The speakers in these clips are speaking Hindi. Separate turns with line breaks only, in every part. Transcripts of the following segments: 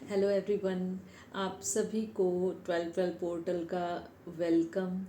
Hello everyone. आप सभी को 12 पोर्टल का वेलकम।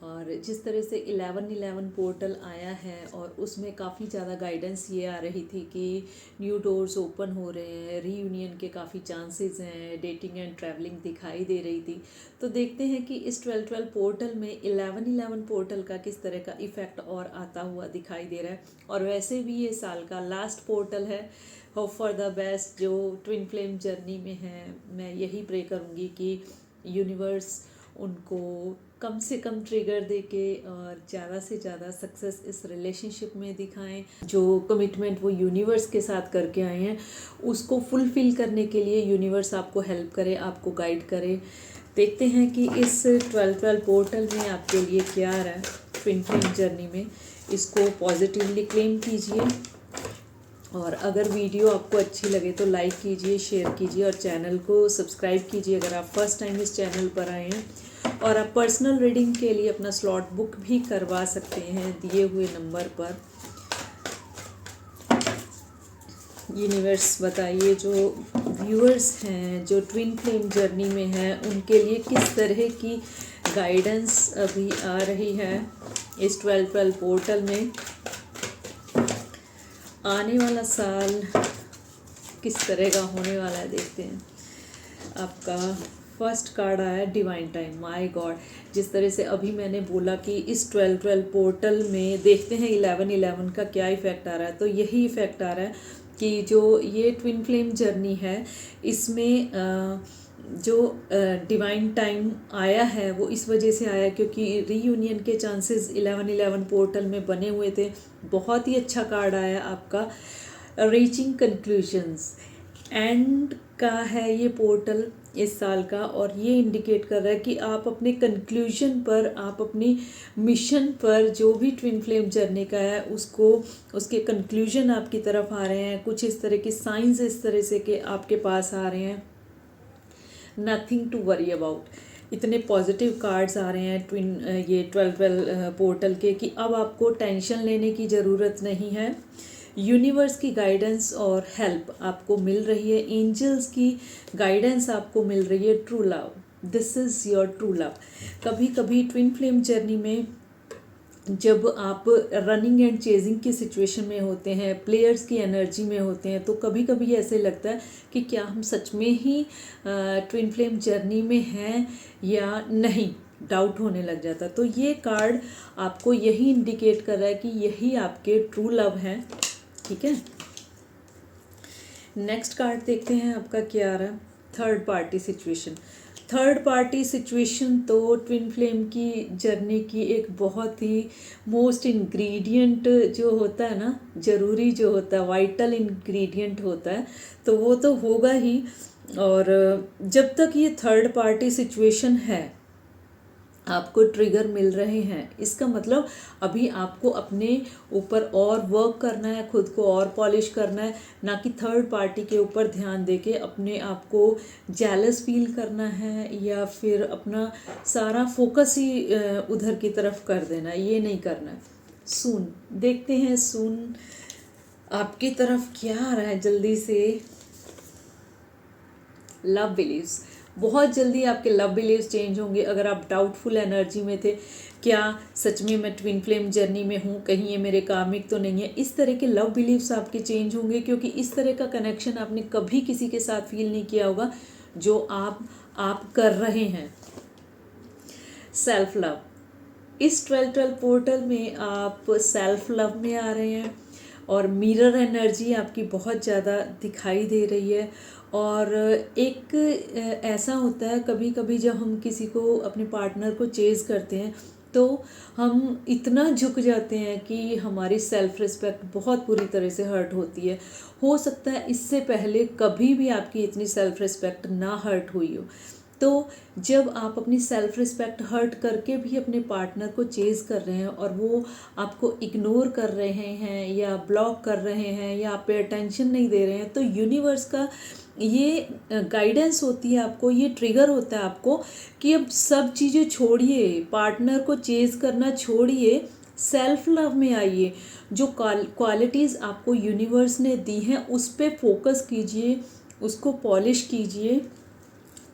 और जिस तरह से 11 पोर्टल आया है और उसमें काफ़ी ज़्यादा गाइडेंस ये आ रही थी कि न्यू डोर्स ओपन हो रहे हैं, रीयूनियन के काफ़ी चांसेस हैं, डेटिंग एंड ट्रैवलिंग दिखाई दे रही थी। तो देखते हैं कि इस 12 पोर्टल में 11 पोर्टल का किस तरह का इफ़ेक्ट और आता हुआ दिखाई दे रहा है। और वैसे भी ये साल का लास्ट पोर्टल है। Hope for the best. जो ट्विन फ्लेम जर्नी में है, मैं यही प्रे करूँगी कि यूनिवर्स उनको कम से कम ट्रिगर देके और ज़्यादा से ज़्यादा सक्सेस इस रिलेशनशिप में दिखाएं। जो कमिटमेंट वो यूनिवर्स के साथ करके आए हैं उसको फुलफ़िल करने के लिए यूनिवर्स आपको हेल्प करे, आपको गाइड करे। देखते हैं कि इस 12 पोर्टल में आपके लिए क्या आ रहा है ट्विन फ्लेम जर्नी में। इसको पॉजिटिवली क्लेम कीजिए और अगर वीडियो आपको अच्छी लगे तो लाइक कीजिए, शेयर कीजिए और चैनल को सब्सक्राइब कीजिए अगर आप फर्स्ट टाइम इस चैनल पर आए हैं। और आप पर्सनल रीडिंग के लिए अपना स्लॉट बुक भी करवा सकते हैं दिए हुए नंबर पर। यूनिवर्स बताइए जो व्यूअर्स हैं जो ट्विन फ्लेम जर्नी में हैं उनके लिए किस तरह की गाइडेंस अभी आ रही है इस 12 पोर्टल में। आने वाला साल किस तरह का होने वाला है देखते हैं। आपका फर्स्ट कार्ड आया है डिवाइन टाइम। माय गॉड, जिस तरह से अभी मैंने बोला कि इस 12 पोर्टल में देखते हैं 11 का क्या इफ़ेक्ट आ रहा है। तो यही इफ़ेक्ट आ रहा है कि जो ये ट्विन फ्लेम जर्नी है इसमें जो डिवाइन टाइम आया है वो इस वजह से आया क्योंकि रीयूनियन के चांसेस 11 पोर्टल में बने हुए थे। बहुत ही अच्छा कार्ड आया आपका रीचिंग कंक्लूजन्स। एंड का है ये पोर्टल इस साल का और ये इंडिकेट कर रहा है कि आप अपने कंक्लूजन पर, आप अपनी मिशन पर, जो भी ट्विन फ्लेम जर्नी का है उसको, उसके कंक्लूजन आपकी तरफ आ रहे हैं। कुछ इस तरह की साइंस इस तरह से कि आपके पास आ रहे हैं। Nothing to worry about. इतने पॉजिटिव कार्ड्स आ रहे हैं ट्विन ये 12 पोर्टल के कि अब आपको टेंशन लेने की ज़रूरत नहीं है। यूनिवर्स की गाइडेंस और हेल्प आपको मिल रही है, एंजल्स की गाइडेंस आपको मिल रही है। True love, this is your true love. कभी कभी ट्विन फ्लेम जर्नी में जब आप रनिंग एंड चेजिंग की सिचुएशन में होते हैं, प्लेयर्स की एनर्जी में होते हैं, तो कभी कभी ऐसे लगता है कि क्या हम सच में ही ट्विन फ्लेम जर्नी में हैं या नहीं, डाउट होने लग जाता। तो ये कार्ड आपको यही इंडिकेट कर रहा है कि यही आपके ट्रू लव हैं। ठीक है, नेक्स्ट कार्ड देखते हैं आपका क्या आ रहा है। Third party situation. Third party situation तो ट्विन फ्लेम की जर्नी की एक बहुत ही मोस्ट इंग्रेडिएंट जो होता है ना, ज़रूरी जो होता है, वाइटल इंग्रेडिएंट होता है, तो वो तो होगा ही। और जब तक ये थर्ड पार्टी सिचुएशन है आपको ट्रिगर मिल रहे हैं, इसका मतलब अभी आपको अपने ऊपर और वर्क करना है, खुद को और पॉलिश करना है, ना कि थर्ड पार्टी के ऊपर ध्यान देके अपने आप को जेलस फील करना है या फिर अपना सारा फोकस ही उधर की तरफ कर देना है। ये नहीं करना है। सून देखते हैं, सून आपकी तरफ क्या आ रहा है जल्दी से। लव बिलीव्स, बहुत जल्दी आपके लव बिलीव्स चेंज होंगे। अगर आप डाउटफुल एनर्जी में थे, क्या सच में मैं ट्विन फ्लेम जर्नी में हूँ, कहीं ये मेरे कार्मिक तो नहीं है, इस तरह के लव बिलीव्स आपके चेंज होंगे क्योंकि इस तरह का कनेक्शन आपने कभी किसी के साथ फील नहीं किया होगा जो आप कर रहे हैं। सेल्फ लव, इस 12 पोर्टल में आप सेल्फ लव में आ रहे हैं और मिरर एनर्जी आपकी बहुत ज़्यादा दिखाई दे रही है। और एक ऐसा होता है कभी कभी जब हम किसी को, अपने पार्टनर को चेज़ करते हैं तो हम इतना झुक जाते हैं कि हमारी सेल्फ रिस्पेक्ट बहुत बुरी तरह से हर्ट होती है। हो सकता है इससे पहले कभी भी आपकी इतनी सेल्फ रिस्पेक्ट ना हर्ट हुई हो। तो जब आप अपनी सेल्फ रिस्पेक्ट हर्ट करके भी अपने पार्टनर को चेज़ कर रहे हैं और वो आपको इग्नोर कर रहे हैं या ब्लॉक कर रहे हैं या आप पे अटेंशन नहीं दे रहे हैं, तो यूनिवर्स का ये गाइडेंस होती है आपको, ये ट्रिगर होता है आपको कि अब सब चीज़ें छोड़िए, पार्टनर को चेज़ करना छोड़िए, सेल्फ लव में आइए। जो क्वालिटीज़ आपको यूनिवर्स ने दी हैं उस पर फोकस कीजिए, उसको पॉलिश कीजिए।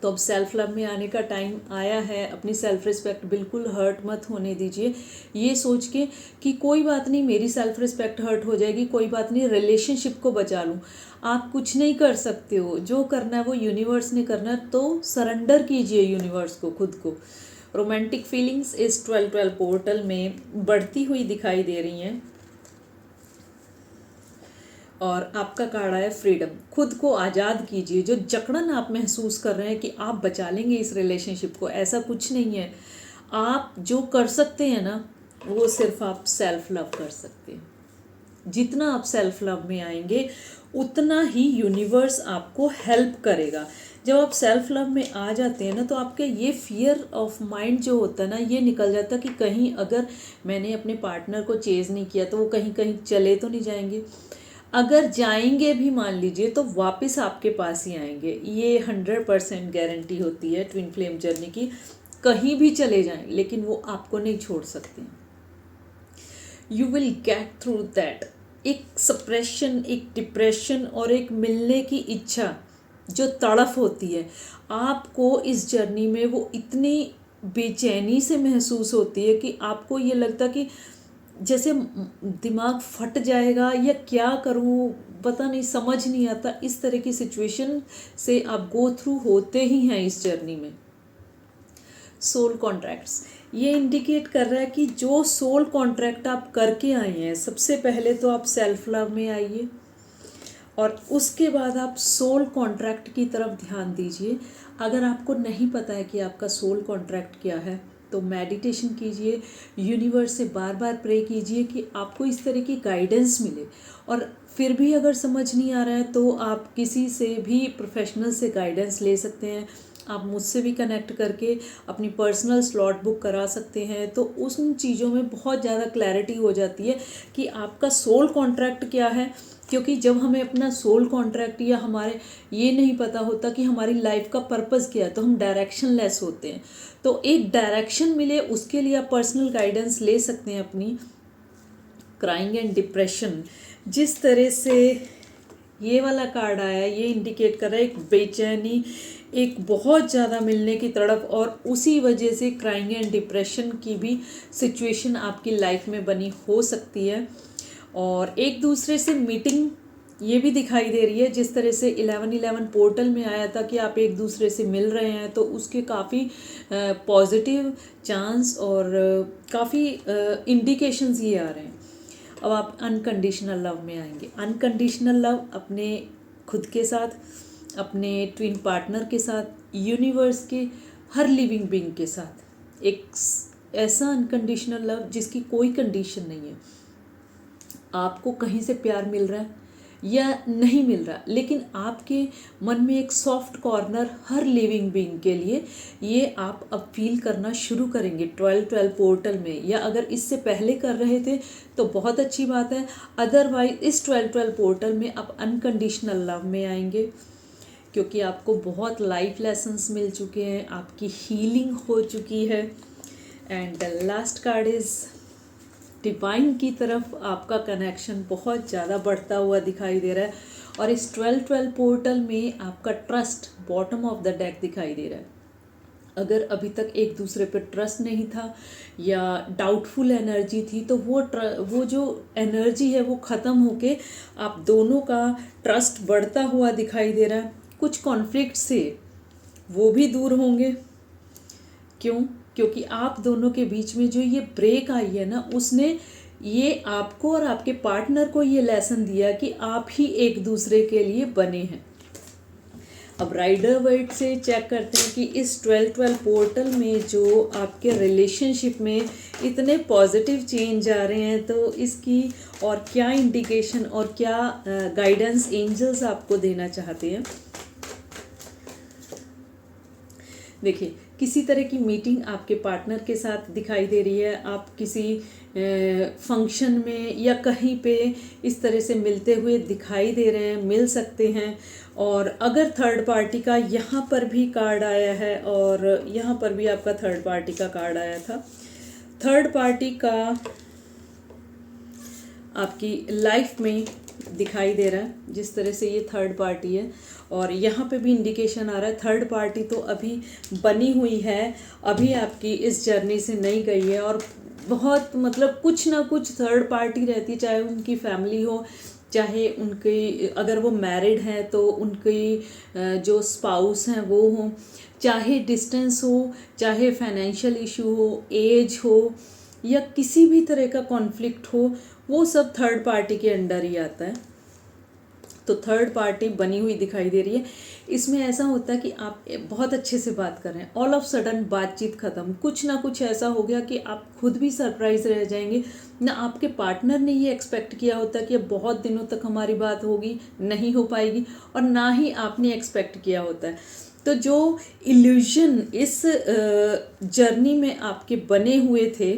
तो अब सेल्फ लव में आने का टाइम आया है। अपनी सेल्फ रिस्पेक्ट बिल्कुल हर्ट मत होने दीजिए, ये सोच के कि कोई बात नहीं, मेरी सेल्फ रिस्पेक्ट हर्ट हो जाएगी, कोई बात नहीं, रिलेशनशिप को बचा लूँ। आप कुछ नहीं कर सकते हो, जो करना है वो यूनिवर्स ने करना है, तो सरेंडर कीजिए यूनिवर्स को, खुद को। रोमांटिक फीलिंग्स इस 12-12 पोर्टल में बढ़ती हुई दिखाई दे रही हैं। और आपका कार्ड है फ्रीडम। खुद को आज़ाद कीजिए। जो जकड़न आप महसूस कर रहे हैं कि आप बचा लेंगे इस रिलेशनशिप को, ऐसा कुछ नहीं है। आप जो कर सकते हैं ना, वो सिर्फ आप सेल्फ लव कर सकते हैं। जितना आप सेल्फ लव में आएंगे उतना ही यूनिवर्स आपको हेल्प करेगा। जब आप सेल्फ लव में आ जाते हैं ना, तो आपके ये फियर ऑफ माइंड जो होता है ना, ये निकल जाता कि कहीं अगर मैंने अपने पार्टनर को चेज़ नहीं किया तो वो कहीं कहीं चले तो नहीं जाएंगे। अगर जाएंगे भी मान लीजिए तो वापस आपके पास ही आएंगे। ये 100% गारंटी होती है ट्विन फ्लेम जर्नी की। कहीं भी चले जाएं लेकिन वो आपको नहीं छोड़ सकते। You will get through that. एक सप्रेशन, एक डिप्रेशन और एक मिलने की इच्छा, जो तड़फ होती है आपको इस जर्नी में, वो इतनी बेचैनी से महसूस होती है कि आपको ये लगता कि जैसे दिमाग फट जाएगा या क्या करूं, पता नहीं, समझ नहीं आता। इस तरह की सिचुएशन से आप गो थ्रू होते ही हैं इस जर्नी में। सोल कॉन्ट्रैक्ट्स ये इंडिकेट कर रहा है कि जो सोल कॉन्ट्रैक्ट आप करके आए हैं, सबसे पहले तो आप सेल्फ लव में आइए और उसके बाद आप सोल कॉन्ट्रैक्ट की तरफ ध्यान दीजिए। अगर आपको नहीं पता है कि आपका सोल कॉन्ट्रैक्ट क्या है, तो मेडिटेशन कीजिए, यूनिवर्स से बार बार प्रे कीजिए कि आपको इस तरह की गाइडेंस मिले। और फिर भी अगर समझ नहीं आ रहा है तो आप किसी से भी प्रोफेशनल से गाइडेंस ले सकते हैं। आप मुझसे भी कनेक्ट करके अपनी पर्सनल स्लॉट बुक करा सकते हैं। तो उन चीज़ों में बहुत ज़्यादा क्लैरिटी हो जाती है कि आपका सोल कॉन्ट्रैक्ट क्या है। क्योंकि जब हमें अपना सोल कॉन्ट्रैक्ट या हमारे ये नहीं पता होता कि हमारी लाइफ का पर्पस क्या है, तो हम डायरेक्शन लेस होते हैं। तो एक डायरेक्शन मिले, उसके लिए आप पर्सनल गाइडेंस ले सकते हैं अपनी। क्राइंग एंड डिप्रेशन, जिस तरह से ये वाला कार्ड आया है, ये इंडिकेट कर रहा है एक बेचैनी, एक बहुत ज़्यादा मिलने की तड़प, और उसी वजह से क्राइंग एंड डिप्रेशन की भी सिचुएशन आपकी लाइफ में बनी हो सकती है। और एक दूसरे से मीटिंग ये भी दिखाई दे रही है। जिस तरह से 11-11 पोर्टल में आया था कि आप एक दूसरे से मिल रहे हैं, तो उसके काफ़ी पॉजिटिव चांस और काफ़ी इंडिकेशंस ये आ रहे हैं। अब आप अनकंडीशनल लव में आएंगे। अनकंडीशनल लव अपने खुद के साथ, अपने ट्विन पार्टनर के साथ, यूनिवर्स के हर लिविंग बीइंग के साथ, एक ऐसा अनकंडीशनल लव जिसकी कोई कंडीशन नहीं है। आपको कहीं से प्यार मिल रहा है या नहीं मिल रहा, लेकिन आपके मन में एक सॉफ्ट कॉर्नर हर लिविंग बीइंग के लिए, ये आप अब फील करना शुरू करेंगे 12-12 पोर्टल में। या अगर इससे पहले कर रहे थे तो बहुत अच्छी बात है, अदरवाइज इस 12-12 पोर्टल में आप अनकंडीशनल लव में आएंगे। क्योंकि आपको बहुत लाइफ लेसन्स मिल चुके हैं, आपकी हीलिंग हो चुकी है। And the last card is divine की तरफ आपका कनेक्शन बहुत ज़्यादा बढ़ता हुआ दिखाई दे रहा है। और इस 12-12 पोर्टल में आपका trust bottom of the deck दिखाई दे रहा है। अगर अभी तक एक दूसरे पर ट्रस्ट नहीं था या डाउटफुल एनर्जी थी, तो वो जो एनर्जी है वो ख़त्म होके आप दोनों का ट्रस्ट बढ़ता हुआ दिखाई दे रहा है। कुछ कॉन्फ्लिक्ट से वो भी दूर होंगे। क्यों? क्योंकि आप दोनों के बीच में जो ये ब्रेक आई है ना, उसने ये आपको और आपके पार्टनर को ये लेसन दिया कि आप ही एक दूसरे के लिए बने हैं। अब राइडर वर्ड से चेक करते हैं कि इस 12-12 पोर्टल में जो आपके रिलेशनशिप में इतने पॉजिटिव चेंज आ रहे हैं, तो इसकी और क्या इंडिकेशन और क्या गाइडेंस एंजल्स आपको देना चाहते हैं। देखिए, किसी तरह की मीटिंग आपके पार्टनर के साथ दिखाई दे रही है। आप किसी फंक्शन में या कहीं पे इस तरह से मिलते हुए दिखाई दे रहे हैं, मिल सकते हैं। और अगर थर्ड पार्टी का यहाँ पर भी कार्ड आया है, और यहाँ पर भी आपका थर्ड पार्टी का कार्ड आया था। थर्ड पार्टी का आपकी लाइफ में दिखाई दे रहा है, जिस तरह से ये थर्ड पार्टी है। और यहाँ पे भी इंडिकेशन आ रहा है थर्ड पार्टी तो अभी बनी हुई है, अभी आपकी इस जर्नी से नहीं गई है, और बहुत मतलब कुछ ना कुछ थर्ड पार्टी रहती है, चाहे उनकी फैमिली हो, चाहे उनकी अगर वो मैरिड हैं तो उनकी जो स्पाउस हैं वो हों, चाहे डिस्टेंस हो, चाहे फाइनेंशियल इशू हो, एज हो, या किसी भी तरह का कॉन्फ्लिक्ट हो, वो सब थर्ड पार्टी के अंडर ही आता है। तो थर्ड पार्टी बनी हुई दिखाई दे रही है। इसमें ऐसा होता है कि आप बहुत अच्छे से बात कर रहे हैं, ऑल ऑफ सडन बातचीत ख़त्म, कुछ ना कुछ ऐसा हो गया कि आप खुद भी सरप्राइज रह जाएंगे। ना आपके पार्टनर ने ये एक्सपेक्ट किया होता कि अब बहुत दिनों तक हमारी बात होगी, नहीं हो पाएगी, और ना ही आपने एक्सपेक्ट किया होता है। तो जो इल्यूजन इस जर्नी में आपके बने हुए थे,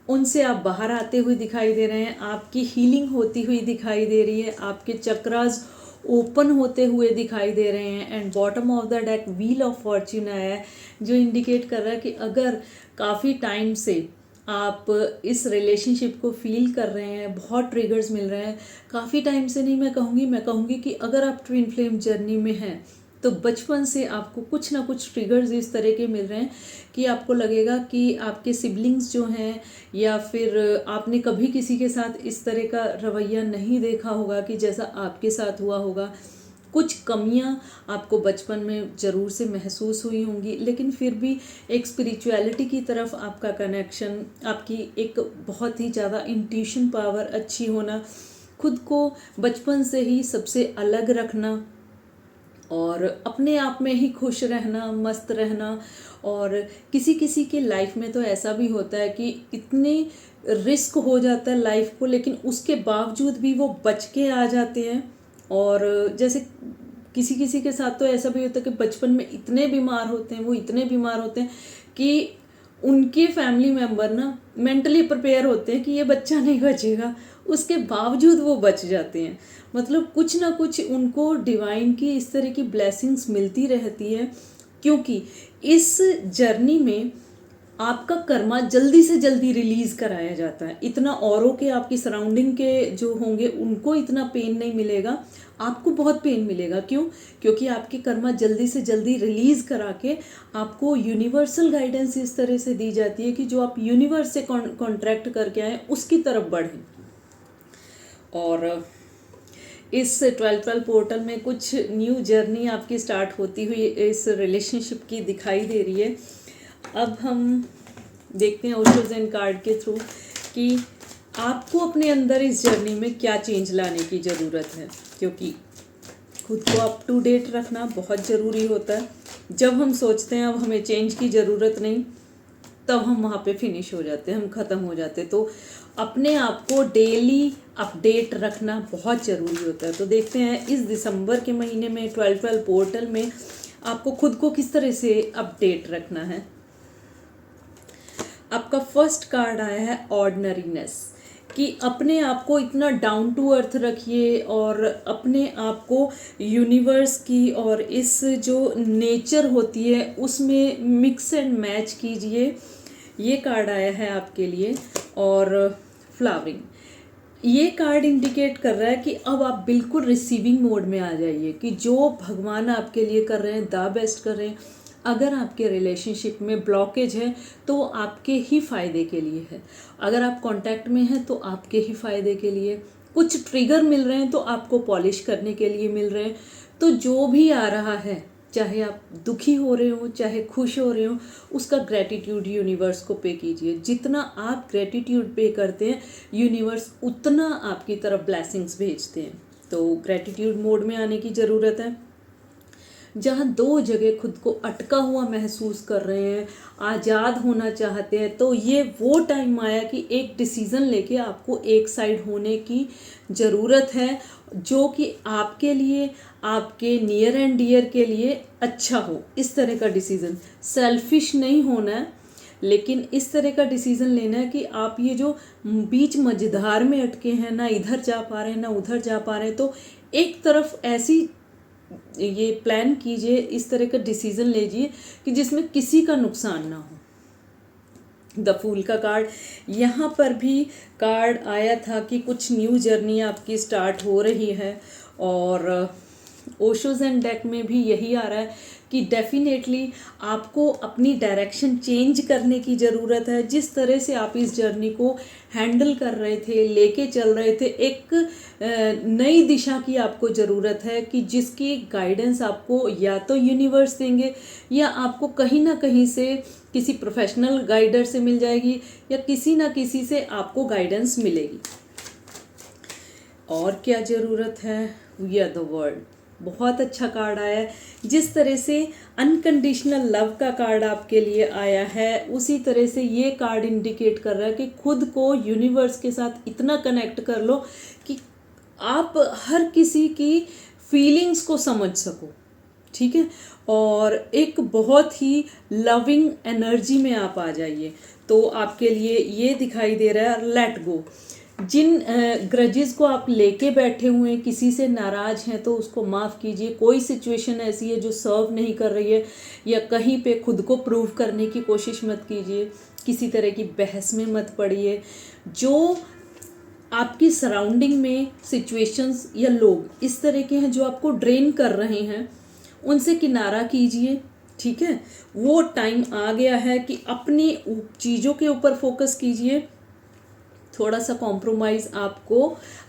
उनसे आप बाहर आते हुए दिखाई दे रहे हैं, आपकी हीलिंग होती हुई दिखाई दे रही है, आपके चक्रास ओपन होते हुए दिखाई दे रहे हैं। And bottom of the deck wheel of Fortune आया है, जो इंडिकेट कर रहा है कि अगर काफ़ी टाइम से आप इस रिलेशनशिप को फील कर रहे हैं, बहुत ट्रिगर्स मिल रहे हैं, काफ़ी टाइम से नहीं मैं कहूँगी कि अगर आप ट्विन फ्लेम जर्नी में हैं तो बचपन से आपको कुछ ना कुछ ट्रिगर्स इस तरह के मिल रहे हैं कि आपको लगेगा कि आपके सिबलिंग्स जो हैं, या फिर आपने कभी किसी के साथ इस तरह का रवैया नहीं देखा होगा कि जैसा आपके साथ हुआ होगा। कुछ कमियां आपको बचपन में ज़रूर से महसूस हुई होंगी, लेकिन फिर भी एक स्पिरिचुअलिटी की तरफ आपका कनेक्शन, आपकी एक बहुत ही ज़्यादा इंट्यूशन पावर अच्छी होना, खुद को बचपन से ही सबसे अलग रखना, और अपने आप में ही खुश रहना, मस्त रहना। और किसी किसी के लाइफ में तो ऐसा भी होता है कि इतने रिस्क हो जाता है लाइफ को, लेकिन उसके बावजूद भी वो बच के आ जाते हैं। और जैसे किसी किसी के साथ तो ऐसा भी होता है कि बचपन में इतने बीमार होते हैं, वो इतने बीमार होते हैं कि उनके फैमिली मेम्बर ना मेंटली प्रिपेयर होते हैं कि ये बच्चा नहीं बचेगा, उसके बावजूद वो बच जाते हैं। मतलब कुछ ना कुछ उनको डिवाइन की इस तरह की ब्लेसिंग्स मिलती रहती है, क्योंकि इस जर्नी में आपका कर्मा जल्दी से जल्दी रिलीज कराया जाता है। इतना औरों के, आपकी सराउंडिंग के जो होंगे उनको इतना पेन नहीं मिलेगा, आपको बहुत पेन मिलेगा। क्यों? क्योंकि आपके कर्मा जल्दी से जल्दी रिलीज करा के आपको यूनिवर्सल गाइडेंस इस तरह से दी जाती है कि जो आप यूनिवर्स से कॉन्ट्रैक्ट करके आए उसकी तरफ बढ़ें। और इस 12-12 पोर्टल में कुछ न्यू जर्नी आपकी स्टार्ट होती हुई इस रिलेशनशिप की दिखाई दे रही है। अब हम देखते हैं ओशो ज़ेन कार्ड के थ्रू कि आपको अपने अंदर इस जर्नी में क्या चेंज लाने की ज़रूरत है, क्योंकि खुद को अप टू डेट रखना बहुत ज़रूरी होता है। जब हम सोचते हैं अब हमें चेंज की ज़रूरत नहीं, तब हम वहाँ पे फिनिश हो जाते हैं, हम ख़त्म हो जाते हैं। तो अपने आप को डेली अपडेट रखना बहुत ज़रूरी होता है। तो देखते हैं इस दिसंबर के महीने में 12-12 पोर्टल में आपको खुद को किस तरह से अपडेट रखना है। आपका फर्स्ट कार्ड आया है ऑर्डिनरीनेस, कि अपने आप को इतना डाउन टू अर्थ रखिए और अपने आप को यूनिवर्स की और इस जो नेचर होती है उसमें मिक्स एंड मैच कीजिए। ये कार्ड आया है आपके लिए। और फ्लावरिंग, ये कार्ड इंडिकेट कर रहा है कि अब आप बिल्कुल रिसीविंग मोड में आ जाइए, कि जो भगवान आपके लिए कर रहे हैं द बेस्ट कर रहे हैं। अगर आपके रिलेशनशिप में ब्लॉकेज है तो वो आपके ही फ़ायदे के लिए है, अगर आप कांटेक्ट में हैं तो आपके ही फ़ायदे के लिए। कुछ ट्रिगर मिल रहे हैं तो आपको पॉलिश करने के लिए मिल रहे हैं। तो जो भी आ रहा है, चाहे आप दुखी हो रहे हो चाहे खुश हो रहे हो, उसका ग्रेटिट्यूड यूनिवर्स को पे कीजिए। जितना आप ग्रेटिट्यूड पे करते हैं यूनिवर्स उतना आपकी तरफ ब्लेसिंग्स भेजते हैं। तो ग्रेटिट्यूड मोड में आने की ज़रूरत है। जहाँ दो जगह खुद को अटका हुआ महसूस कर रहे हैं, आज़ाद होना चाहते हैं, तो ये वो टाइम आया कि एक डिसीज़न लेके आपको एक साइड होने की ज़रूरत है, जो कि आपके लिए, आपके नियर एंड डियर के लिए अच्छा हो। इस तरह का डिसीज़न, सेल्फिश नहीं होना है, लेकिन इस तरह का डिसीज़न लेना है कि आप ये जो बीच मझधार में अटके हैं, ना इधर जा पा रहे हैं ना उधर जा पा रहे हैं, तो एक तरफ ऐसी ये प्लान कीजिए, इस तरह का डिसीज़न लीजिए कि जिसमें किसी का नुकसान ना हो। द फूल का कार्ड, यहाँ पर भी कार्ड आया था कि कुछ न्यू जर्नी आपकी स्टार्ट हो रही है। और ओशोज एंड डेक में भी यही आ रहा है कि डेफिनेटली आपको अपनी डायरेक्शन चेंज करने की ज़रूरत है। जिस तरह से आप इस जर्नी को हैंडल कर रहे थे, लेके चल रहे थे, एक नई दिशा की आपको ज़रूरत है कि जिसकी गाइडेंस आपको या तो यूनिवर्स देंगे या आपको कहीं ना कहीं से किसी प्रोफेशनल गाइडर से मिल जाएगी या किसी ना किसी से आपको गाइडेंस मिलेगी। और क्या ज़रूरत है? We are the world. बहुत अच्छा कार्ड आया है। जिस तरह से अनकंडीशनल लव का कार्ड आपके लिए आया है, उसी तरह से ये कार्ड इंडिकेट कर रहा है कि खुद को यूनिवर्स के साथ इतना कनेक्ट कर लो कि आप हर किसी की फीलिंग्स को समझ सको, ठीक है, और एक बहुत ही लविंग एनर्जी में आप आ जाइए। तो आपके लिए ये दिखाई दे रहा है, लेट गो। जिन ग्रजेस को आप लेके बैठे हुए हैं, किसी से नाराज़ हैं तो उसको माफ़ कीजिए। कोई सिचुएशन ऐसी है जो सर्व नहीं कर रही है या कहीं पे खुद को प्रूव करने की कोशिश मत कीजिए, किसी तरह की बहस में मत पड़िए। जो आपकी सराउंडिंग में सिचुएशंस या लोग इस तरह के हैं जो आपको ड्रेन कर रहे हैं, उनसे किनारा कीजिए, ठीक है। वो टाइम आ गया है कि अपनी चीज़ों के ऊपर फोकस कीजिए। थोड़ा सा कॉम्प्रोमाइज़ आपको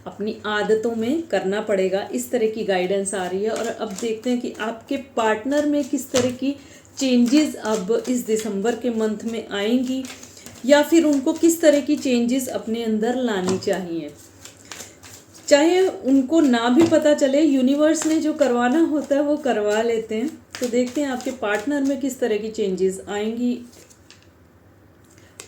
अपनी आदतों में करना पड़ेगा। इस तरह की गाइडेंस आ रही है। और अब देखते हैं कि आपके पार्टनर में किस तरह की चेंजेस अब इस दिसंबर के मंथ में आएंगी या फिर उनको किस तरह की चेंजेस अपने अंदर लानी चाहिए। चाहे उनको ना भी पता चले, यूनिवर्स ने जो करवाना होता है वो करवा लेते हैं। तो देखते हैं आपके पार्टनर में किस तरह की चेंजेस आएंगी।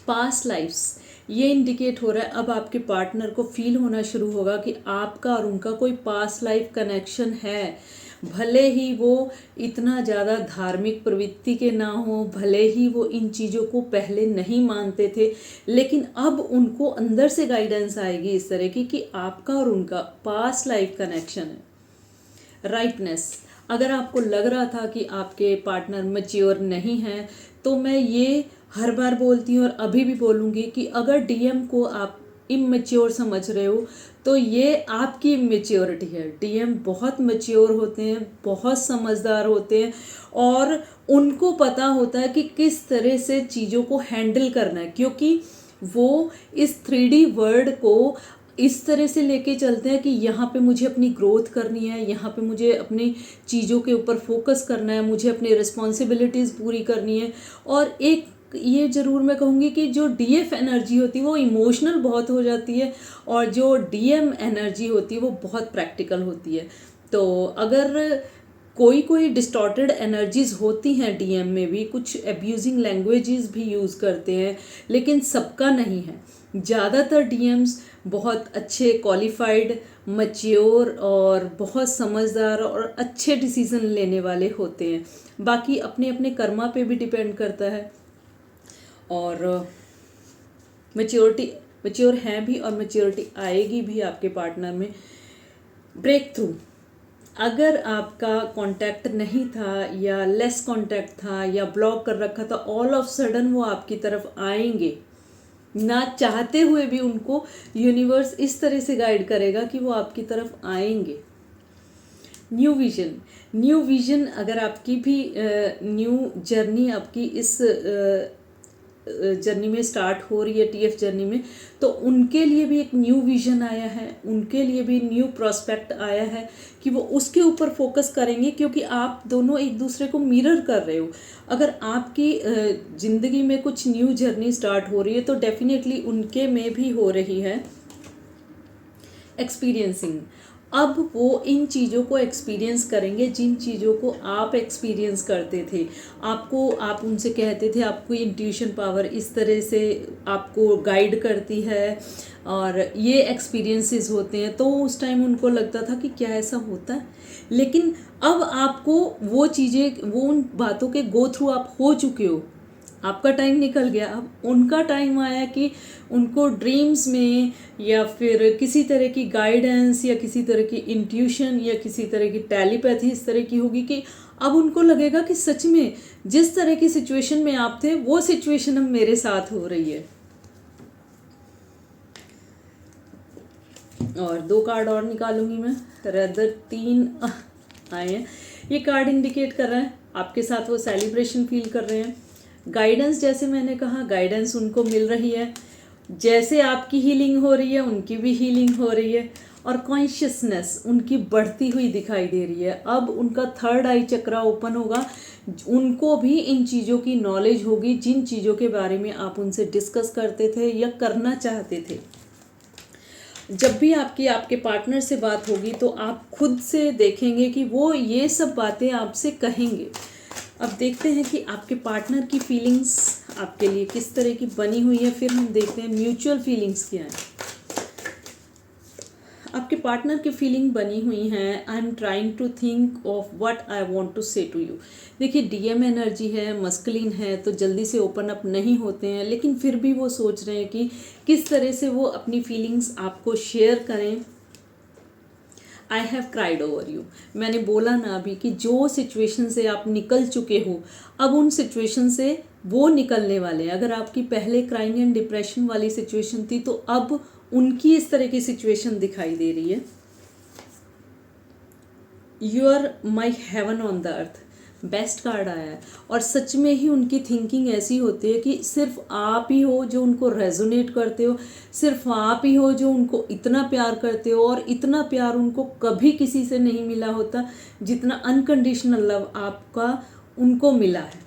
पास्ट लाइफ्स, ये इंडिकेट हो रहा है अब आपके पार्टनर को फील होना शुरू होगा कि आपका और उनका कोई पास्ट लाइफ कनेक्शन है। भले ही वो इतना ज़्यादा धार्मिक प्रवृत्ति के ना हो, भले ही वो इन चीज़ों को पहले नहीं मानते थे, लेकिन अब उनको अंदर से गाइडेंस आएगी इस तरह की कि आपका और उनका पास्ट लाइफ कनेक्शन है। राइटनेस, अगर आपको लग रहा था कि आपके पार्टनर मैच्योर नहीं है, तो मैं ये हर बार बोलती हूँ और अभी भी बोलूँगी कि अगर डीएम को आप इमेच्योर समझ रहे हो तो ये आपकी इमेच्योरिटी है। डीएम बहुत मैच्योर होते हैं, बहुत समझदार होते हैं और उनको पता होता है कि किस तरह से चीज़ों को हैंडल करना है, क्योंकि वो इस 3D वर्ल्ड को इस तरह से लेके चलते हैं कि यहाँ पे मुझे अपनी ग्रोथ करनी है, यहाँ पे मुझे अपनी चीज़ों के ऊपर फोकस करना है, मुझे अपनी रिस्पॉन्सिबिलिटीज़ पूरी करनी है। और एक ये ज़रूर मैं कहूँगी कि जो डीएफ एनर्जी होती है वो इमोशनल बहुत हो जाती है और जो डीएम एनर्जी होती है वो बहुत प्रैक्टिकल होती है। तो अगर कोई डिस्टॉर्टेड एनर्जीज होती हैं डीएम में भी, कुछ एब्यूजिंग लैंग्वेजेस भी यूज़ करते हैं, लेकिन सबका नहीं है। ज़्यादातर डीएम्स बहुत अच्छे, क्वालिफाइड, मैच्योर और बहुत समझदार और अच्छे डिसीजन लेने वाले होते हैं। बाकी अपने अपने कर्मा पे भी डिपेंड करता है। और मैच्योर हैं भी और मैच्योरिटी आएगी भी आपके पार्टनर में। ब्रेक थ्रू, अगर आपका कांटेक्ट नहीं था या लेस कांटेक्ट था या ब्लॉक कर रखा था, ऑल ऑफ सडन वो आपकी तरफ आएंगे। ना चाहते हुए भी उनको यूनिवर्स इस तरह से गाइड करेगा कि वो आपकी तरफ आएंगे। न्यू विजन अगर आपकी भी न्यू जर्नी आपकी इस जर्नी में स्टार्ट हो रही है, टीएफ जर्नी में, तो उनके लिए भी एक न्यू विजन आया है, उनके लिए भी न्यू प्रोस्पेक्ट आया है कि वो उसके ऊपर फोकस करेंगे, क्योंकि आप दोनों एक दूसरे को मिरर कर रहे हो। अगर आपकी ज़िंदगी में कुछ न्यू जर्नी स्टार्ट हो रही है तो डेफिनेटली उनके में भी हो रही है एक्सपीरियंसिंग। अब वो इन चीज़ों को एक्सपीरियंस करेंगे जिन चीज़ों को आप एक्सपीरियंस करते थे। आप उनसे कहते थे आपको इंट्यूशन पावर इस तरह से आपको गाइड करती है और ये एक्सपीरियंसेस होते हैं, तो उस टाइम उनको लगता था कि क्या ऐसा होता है। लेकिन अब आपको वो चीज़ें, वो उन बातों के गो थ्रू आप हो चुके हो, आपका टाइम निकल गया। अब उनका टाइम आया कि उनको ड्रीम्स में या फिर किसी तरह की गाइडेंस या किसी तरह की इंट्यूशन या किसी तरह की टेलीपैथी इस तरह की होगी कि अब उनको लगेगा कि सच में जिस तरह की सिचुएशन में आप थे वो सिचुएशन अब मेरे साथ हो रही है। और 2 कार्ड और निकालूंगी मैं, रदर 3 आए हैं। ये कार्ड इंडिकेट कर रहा है आपके साथ वो सेलिब्रेशन फील कर रहे हैं। गाइडेंस, जैसे मैंने कहा, गाइडेंस उनको मिल रही है। जैसे आपकी हीलिंग हो रही है उनकी भी हीलिंग हो रही है, और कॉन्शियसनेस उनकी बढ़ती हुई दिखाई दे रही है। अब उनका थर्ड आई चक्रा ओपन होगा, उनको भी इन चीज़ों की नॉलेज होगी जिन चीज़ों के बारे में आप उनसे डिस्कस करते थे या करना चाहते थे। जब भी आपके पार्टनर से बात होगी तो आप खुद से देखेंगे कि वो ये सब बातें आपसे कहेंगे। अब देखते हैं कि आपके पार्टनर की फीलिंग्स आपके लिए किस तरह की बनी हुई है, फिर हम देखते हैं म्यूचुअल फीलिंग्स क्या है। आपके पार्टनर की फीलिंग बनी हुई हैं, I am trying to think of what I want to say to you. देखिए, डीएम एनर्जी है, मस्कुलिन है, तो जल्दी से ओपन अप नहीं होते हैं, लेकिन फिर भी वो सोच रहे हैं कि किस तरह से वो अपनी फीलिंग्स आपको शेयर करें। I have cried over you, मैंने बोला ना अभी कि जो सिचुएशन से आप निकल चुके हो, अब उन सिचुएशन से वो निकलने वाले हैं। अगर आपकी पहले क्राइंग एंड डिप्रेशन वाली सिचुएशन थी, तो अब उनकी इस तरह की सिचुएशन दिखाई दे रही है। You are my heaven on the earth, best card आया है। और सच में ही उनकी थिंकिंग ऐसी होती है कि सिर्फ आप ही हो जो उनको रेजोनेट करते हो, सिर्फ आप ही हो जो उनको इतना प्यार करते हो, और इतना प्यार उनको कभी किसी से नहीं मिला होता जितना अनकंडीशनल लव आपका उनको मिला है।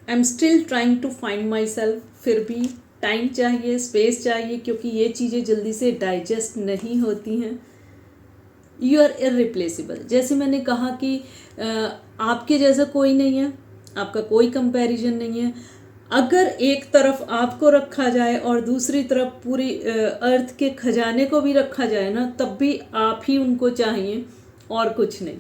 I am still trying to find my self, फिर भी टाइम चाहिए, स्पेस चाहिए, क्योंकि ये चीज़ें जल्दी से डाइजेस्ट नहीं होती हैं। यू आर इररिप्लेसेबल, जैसे मैंने कहा कि आपके जैसा कोई नहीं है, आपका कोई कंपैरिजन नहीं है। अगर एक तरफ आपको रखा जाए और दूसरी तरफ पूरी अर्थ के खजाने को भी रखा जाए ना, तब भी आप ही उनको चाहिए और कुछ नहीं।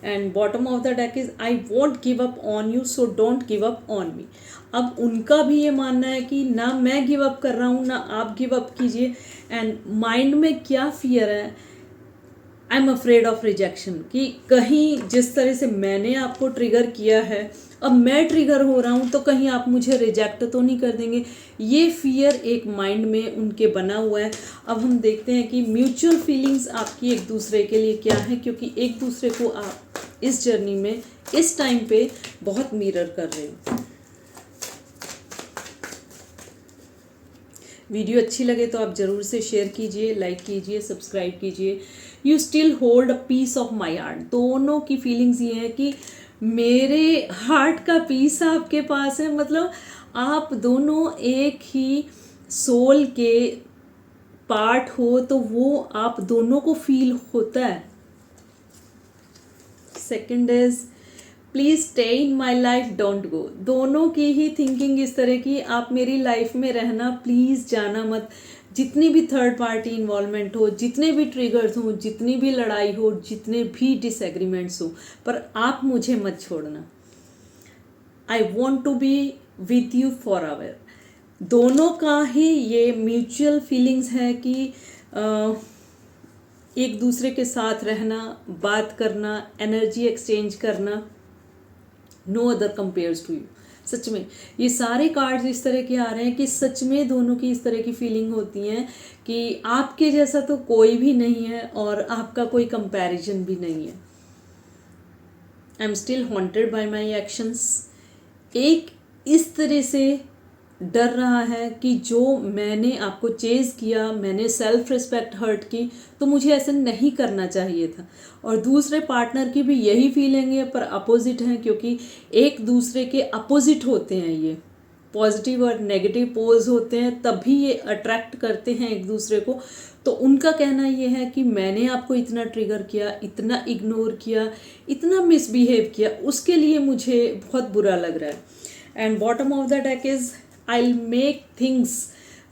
And bottom of the deck is I want give up on you, so don't give up on me. अब उनका भी ये मानना है कि ना मैं गिव अप कर रहा हूँ ना आप गिव अप कीजिए। एंड माइंड में क्या फियर है, I am afraid of rejection, कि कहीं जिस तरह से मैंने आपको ट्रिगर किया है, अब मैं ट्रिगर हो रहा हूँ तो कहीं आप मुझे रिजेक्ट तो नहीं कर देंगे। ये फियर एक माइंड में उनके बना हुआ है। अब हम देखते हैं कि म्यूचुअल फीलिंग्स आपकी एक दूसरे के लिए क्या है, क्योंकि एक दूसरे को आप इस जर्नी में इस टाइम पे बहुत मिरर कर रहे हो। वीडियो अच्छी लगे तो आप ज़रूर से शेयर कीजिए, लाइक कीजिए, सब्सक्राइब कीजिए। You still hold a piece of my heart, दोनों की फीलिंग्स ये है कि मेरे हार्ट का पीस आपके पास है। मतलब आप दोनों एक ही सोल के पार्ट हो, तो वो आप दोनों को फील होता है। Second is please stay in my life, don't go. दोनों की ही थिंकिंग इस तरह की, आप मेरी लाइफ में रहना, प्लीज़ जाना मत। जितनी भी थर्ड पार्टी इन्वॉल्वमेंट हो, जितने भी ट्रिगर्स हो, जितनी भी लड़ाई हो, जितने भी डिसएग्रीमेंट्स हो, पर आप मुझे मत छोड़ना। I want to be with you for ever. दोनों का ही ये म्यूचुअल फीलिंग्स है कि एक दूसरे के साथ रहना, बात करना, एनर्जी एक्सचेंज करना। No other compares to you. सच में ये सारे कार्ड्स इस तरह के आ रहे हैं कि सच में दोनों की इस तरह की फीलिंग होती हैं कि आपके जैसा तो कोई भी नहीं है और आपका कोई कंपैरिजन भी नहीं है। I am still haunted bye my actions. एक इस तरह से डर रहा है कि जो मैंने आपको चेज़ किया, मैंने सेल्फ रिस्पेक्ट हर्ट की, तो मुझे ऐसा नहीं करना चाहिए था। और दूसरे पार्टनर की भी यही फीलिंग है, पर अपोजिट हैं, क्योंकि एक दूसरे के अपोजिट होते हैं। ये पॉजिटिव और नेगेटिव पोज होते हैं, तभी ये अट्रैक्ट करते हैं एक दूसरे को। तो उनका कहना ये है कि मैंने आपको इतना ट्रिगर किया, इतना इग्नोर किया, इतना मिसबिहेव किया, उसके लिए मुझे बहुत बुरा लग रहा है। And bottom of the deck is I'll make things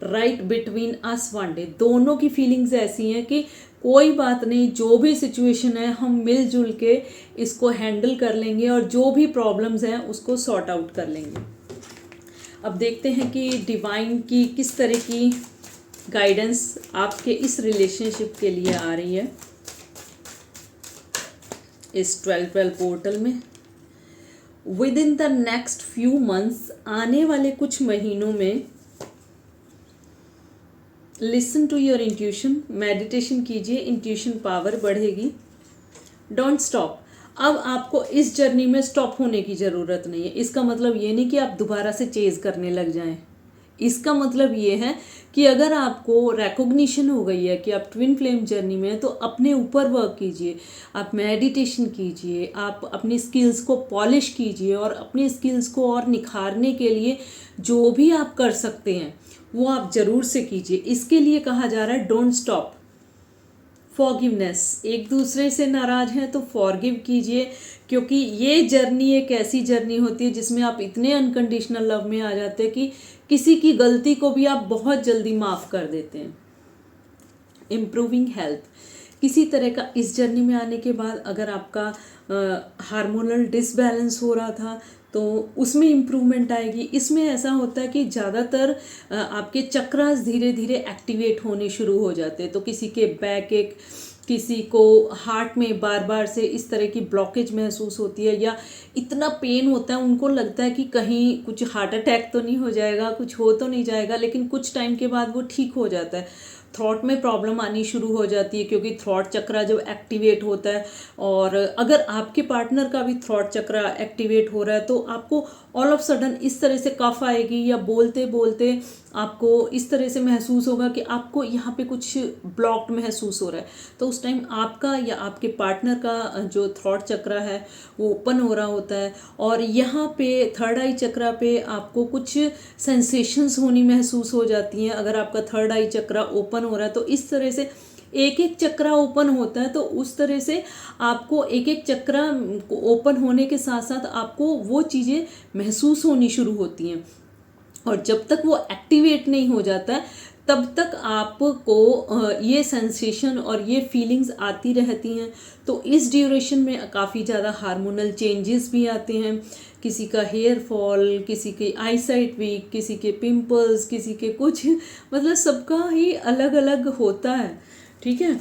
right between us one day। दोनों की फीलिंग्स ऐसी हैं कि कोई बात नहीं, जो भी सिचुएशन है हम मिलजुल के इसको हैंडल कर लेंगे और जो भी प्रॉब्लम्स हैं उसको सॉर्ट आउट कर लेंगे। अब देखते हैं कि डिवाइन की किस तरह की गाइडेंस आपके इस रिलेशनशिप के लिए आ रही है इस 12-12 पोर्टल में। Within the next few months, आने वाले कुछ महीनों में, listen to your intuition, meditation कीजिए, इंट्यूशन पावर बढ़ेगी। Don't stop. अब आपको इस जर्नी में स्टॉप होने की ज़रूरत नहीं है। इसका मतलब ये नहीं कि आप दोबारा से चेज़ करने लग जाएं। इसका मतलब ये है कि अगर आपको रिकॉग्निशन हो गई है कि आप ट्विन फ्लेम जर्नी में हैं, तो अपने ऊपर वर्क कीजिए, आप मेडिटेशन कीजिए, आप अपनी स्किल्स को पॉलिश कीजिए और अपनी स्किल्स को और निखारने के लिए जो भी आप कर सकते हैं वो आप ज़रूर से कीजिए। इसके लिए कहा जा रहा है डोंट स्टॉप। फॉरगिवनेस, एक दूसरे से नाराज हैं तो फॉरगिव कीजिए, क्योंकि ये जर्नी एक ऐसी जर्नी होती है जिसमें आप इतने अनकंडीशनल लव में आ जाते हैं कि किसी की गलती को भी आप बहुत जल्दी माफ़ कर देते हैं। इम्प्रूविंग हेल्थ, किसी तरह का इस जर्नी में आने के बाद अगर आपका हार्मोनल डिसबैलेंस हो रहा था तो उसमें इम्प्रूवमेंट आएगी। इसमें ऐसा होता है कि ज़्यादातर आपके चक्रास धीरे धीरे एक्टिवेट होने शुरू हो जाते हैं। तो किसी के बैक एक, किसी को हार्ट में बार बार से इस तरह की ब्लॉकेज महसूस होती है या इतना पेन होता है, उनको लगता है कि कहीं कुछ हार्ट अटैक तो नहीं हो जाएगा, कुछ हो तो नहीं जाएगा, लेकिन कुछ टाइम के बाद वो ठीक हो जाता है। थॉट में प्रॉब्लम आनी शुरू हो जाती है क्योंकि थॉट चक्रा जब एक्टिवेट होता है, और अगर आपके पार्टनर का भी थॉट चक्रा एक्टिवेट हो रहा है तो आपको ऑल ऑफ सडन इस तरह से कफ आएगी या बोलते बोलते आपको इस तरह से महसूस होगा कि आपको यहाँ पे कुछ ब्लॉक्ड महसूस हो रहा है। तो उस टाइम आपका या आपके पार्टनर का जो थॉट चक्रा है वो ओपन हो रहा होता है, और यहाँ पे थर्ड आई चक्रा पे आपको कुछ सेंसेशंस होनी महसूस हो जाती हैं। अगर आपका थर्ड आई चक्रा ओपन हो रहा है तो इस तरह से एक एक चक्रा ओपन होता है, तो उस तरह से आपको एक एक चक्रा ओपन होने के साथ साथ आपको वो चीज़ें महसूस होनी शुरू होती हैं, और जब तक वो एक्टिवेट नहीं हो जाता है तब तक आपको ये सेंसेशन और ये फीलिंग्स आती रहती हैं। तो इस ड्यूरेशन में काफ़ी ज़्यादा हार्मोनल चेंजेस भी आते हैं। किसी का हेयर फॉल, किसी की आई साइट वीक, किसी के पिंपल्स, किसी के कुछ, मतलब सबका ही अलग अलग होता है, ठीक है।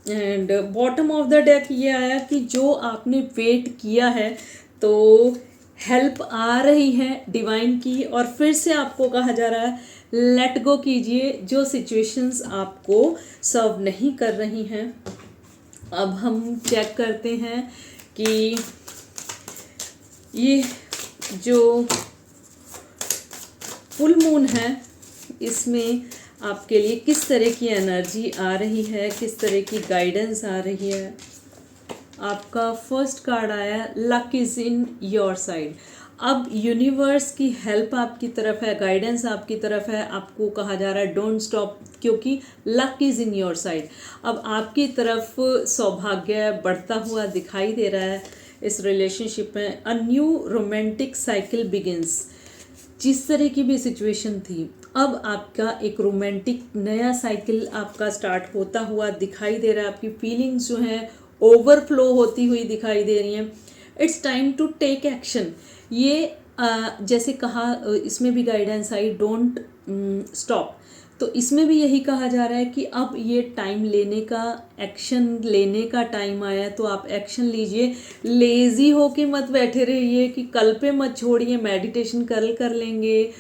And bottom of the deck ये आया कि जो आपने वेट किया है तो हेल्प आ रही है डिवाइन की, और फिर से आपको कहा जा रहा है लेट गो कीजिए जो सिचुएशंस आपको सर्व नहीं कर रही हैं। अब हम चेक करते हैं कि ये जो फुल मून है इसमें आपके लिए किस तरह की एनर्जी आ रही है, किस तरह की गाइडेंस आ रही है। आपका फर्स्ट कार्ड आया luck is in your side. अब यूनिवर्स की हेल्प आपकी तरफ है, गाइडेंस आपकी तरफ है। आपको कहा जा रहा है डोंट स्टॉप, क्योंकि luck is in your side. अब आपकी तरफ सौभाग्य बढ़ता हुआ दिखाई दे रहा है इस रिलेशनशिप में। A new romantic cycle begins. जिस तरह की भी सिचुएशन थी, अब आपका एक रोमांटिक नया साइकिल आपका स्टार्ट होता हुआ दिखाई दे रहा है। आपकी फीलिंग्स जो हैं ओवरफ्लो होती हुई दिखाई दे रही हैं। It's time to take action. ये जैसे कहा इसमें भी गाइडेंस आई डोंट स्टॉप, तो इसमें भी यही कहा जा रहा है कि अब ये टाइम लेने का, एक्शन लेने का टाइम आया है, तो आप एक्शन लीजिए। लेज़ी होके मत बैठे रहिए कि कल पे मत छोड़िए, मेडिटेशन कल कर लेंगे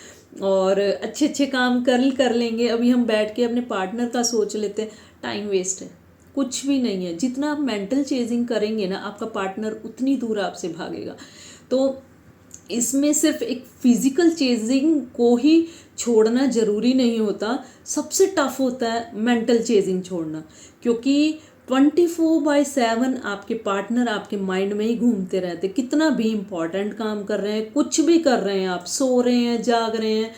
और अच्छे अच्छे काम कल कर लेंगे, अभी हम बैठ के अपने पार्टनर का सोच लेते हैं, टाइम वेस्ट है। कुछ भी नहीं है। जितना आप मेंटल चेजिंग करेंगे ना, आपका पार्टनर उतनी दूर आपसे भागेगा। तो इसमें सिर्फ एक फिजिकल चेजिंग को ही छोड़ना ज़रूरी नहीं होता, सबसे टफ होता है मेंटल चेजिंग छोड़ना, क्योंकि 24/7 आपके पार्टनर आपके माइंड में ही घूमते रहते। कितना भी इम्पॉर्टेंट काम कर रहे हैं, कुछ भी कर रहे हैं, आप सो रहे हैं, जाग रहे हैं,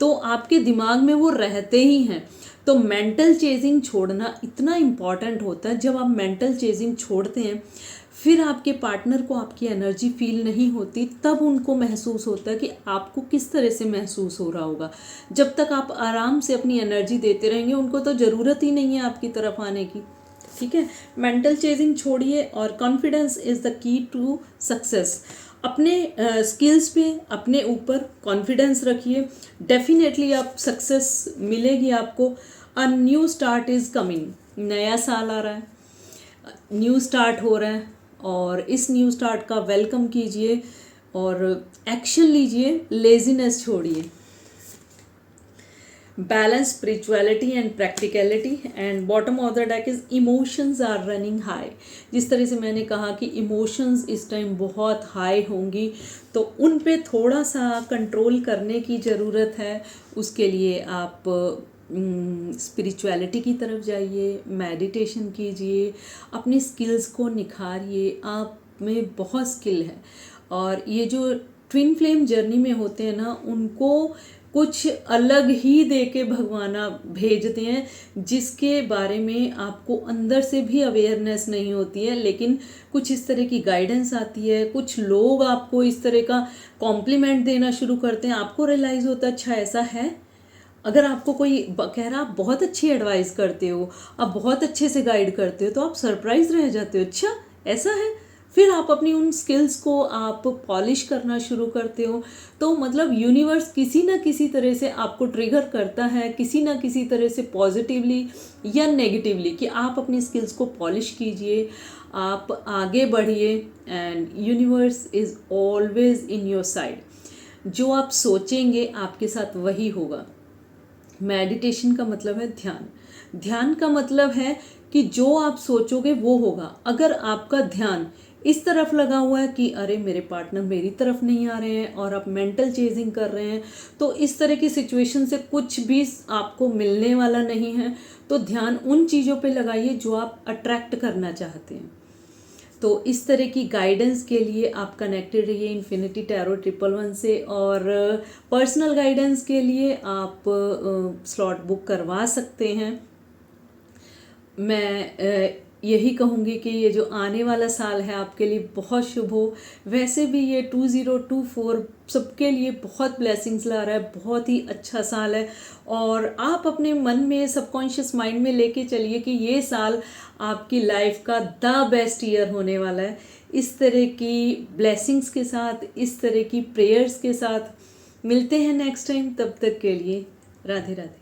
तो आपके दिमाग में वो रहते ही हैं। तो मेंटल चेजिंग छोड़ना इतना इम्पॉर्टेंट होता है। जब आप मेंटल चेजिंग छोड़ते हैं, फिर आपके पार्टनर को आपकी एनर्जी फील नहीं होती, तब उनको महसूस होता है कि आपको किस तरह से महसूस हो रहा होगा। जब तक आप आराम से अपनी एनर्जी देते रहेंगे, उनको तो ज़रूरत ही नहीं है आपकी तरफ आने की, ठीक है। मेंटल चेजिंग छोड़िए, और confidence is the key to success. अपने स्किल्स पे, अपने ऊपर कॉन्फिडेंस रखिए, डेफिनेटली आप सक्सेस मिलेगी आपको। A new start is coming. नया साल आ रहा है, न्यू स्टार्ट हो रहा है, और इस न्यू स्टार्ट का वेलकम कीजिए और एक्शन लीजिए, लेजीनेस छोड़िए। balance spirituality and practicality, and bottom of the deck is emotions are running high। जिस तरह से मैंने कहा कि इमोशंस इस टाइम बहुत हाई होंगी, तो उन पे थोड़ा सा कंट्रोल करने की ज़रूरत है। उसके लिए आप स्पिरिचुअलिटी की तरफ जाइए, मेडिटेशन कीजिए, अपनी स्किल्स को निखारिए। आप में बहुत स्किल है, और ये जो ट्विन फ्लेम जर्नी में होते हैं ना, उनको कुछ अलग ही दे के भगवान भेजते हैं, जिसके बारे में आपको अंदर से भी अवेयरनेस नहीं होती है, लेकिन कुछ इस तरह की गाइडेंस आती है। कुछ लोग आपको इस तरह का कॉम्प्लीमेंट देना शुरू करते हैं, आपको रियलाइज़ होता है अच्छा ऐसा है। अगर आपको कोई कह रहा आप बहुत अच्छी एडवाइस करते हो, आप बहुत अच्छे से गाइड करते हो, तो आप सरप्राइज रह जाते हो, अच्छा ऐसा है। फिर आप अपनी उन स्किल्स को आप पॉलिश करना शुरू करते हो। तो मतलब यूनिवर्स किसी ना किसी तरह से आपको ट्रिगर करता है, किसी ना किसी तरह से पॉजिटिवली या नेगेटिवली, कि आप अपनी स्किल्स को पॉलिश कीजिए, आप आगे बढ़िए, and universe is always in your side. जो आप सोचेंगे आपके साथ वही होगा। मेडिटेशन का मतलब है ध्यान। ध्यान का मतलब है कि जो आप सोचोगे वो होगा। अगर आपका ध्यान इस तरफ लगा हुआ है कि अरे मेरे पार्टनर मेरी तरफ नहीं आ रहे हैं, और आप मेंटल चेजिंग कर रहे हैं, तो इस तरह की सिचुएशन से कुछ भी आपको मिलने वाला नहीं है। तो ध्यान उन चीज़ों पे लगाइए जो आप अट्रैक्ट करना चाहते हैं। तो इस तरह की गाइडेंस के लिए आप कनेक्टेड रहिए इन्फिनिटी टैरो 111 से, और पर्सनल गाइडेंस के लिए आप स्लॉट बुक करवा सकते हैं। मैं यही कहूँगी कि ये जो आने वाला साल है आपके लिए बहुत शुभ हो। वैसे भी ये 2024 सबके लिए बहुत ब्लेसिंग्स ला रहा है, बहुत ही अच्छा साल है। और आप अपने मन में, सबकॉन्शियस माइंड में लेके चलिए कि ये साल आपकी लाइफ का द बेस्ट ईयर होने वाला है। इस तरह की ब्लेसिंग्स के साथ, इस तरह की प्रेयर्स के साथ मिलते हैं नेक्स्ट टाइम। तब तक के लिए राधे राधे।